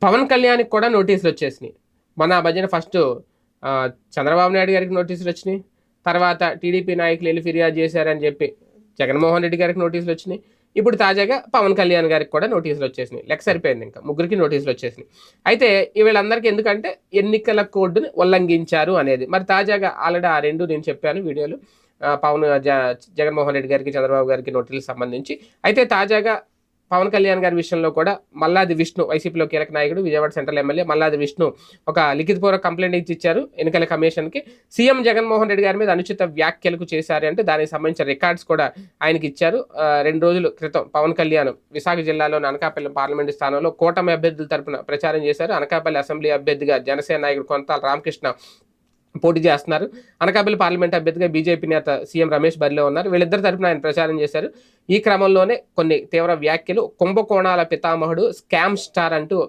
పవన్ కళ్యాణ్‌కి కూడా నోటీసులొచ్చేసినియి. మొన్న ఆ మధ్యన ఫస్టు చంద్రబాబు నాయుడు గారికి నోటీసులొచ్చినియి. తర్వాత టీడీపీ నాయకులు ఎళ్లి ఫిర్యాదు చేశారని జెప్పి జగన్మోహన్ రెడ్డి గారికి నోటీసులొచ్చినియి. ఇప్పుడు తాజాగా పవన్ కళ్యాణ్ గారికి కూడా నోటీసులొచ్చేసినియి. లెక్క సరిపోయిందింక. ముగ్గురికి నోటీసులొచ్చేసినియి. అయితే వీళ్ళందరికీ ఎందుకంటే ఎన్నికల కోడ్‌ని ఉల్లంఘించారు అనేది. మరి తాజాగా ఆల్రెడీ ఆ 2 నేను చెప్పాను వీడియోలు. పవన్ జగన్మోహన్ రెడ్డి గారికి, చంద్రబాబు గారికి నోటీసులకు సంబంధించి. అయితే తాజాగా పవన్ కళ్యాణ్ గారి విషయంలో కూడా మల్లాది విష్ణు వైసీపీలో కీలక నాయకుడు, విజయవాడ సెంట్రల్ ఎమ్మెల్యే మల్లాది విష్ణు ఒక లిఖితపూర్వక కంప్లెయింట్ ఇచ్చారు ఎన్నికల కమిషన్‌కి. సీఎం జగన్మోహన్ రెడ్డి గారి మీద అనుచిత వ్యాఖ్యలకు చేశారు అంటే దానికి సంబంధించిన రికార్డ్స్ కూడా ఆయనకి ఇచ్చారు. 2 రోజుల క్రితం పవన్ కళ్యాణ్ విశాఖ జిల్లాలోని అనకాపల్లి పార్లమెంటు స్థానంలో కూటమి అభ్యర్థుల తరపున ప్రచారం చేశారు. అనకాపల్లి అసెంబ్లీ అభ్యర్థిగా జనసేన నాయకుడు కొనతాల రామకృష్ణ పోటీ చేస్తున్నారు. అనకాపల్లి పార్లమెంట్ అభ్యర్థిగా బీజేపీ నేత సీఎం రమేష్ బరిలో ఉన్నారు. వీళ్ళిద్దరి తరపున ఆయన ప్రచారం చేశారు. ఈ క్రమంలోనే కొన్ని తీవ్ర వ్యాఖ్యలు, కుంభకోణాల పితామహుడు, స్కామ్ స్టార్ అంటూ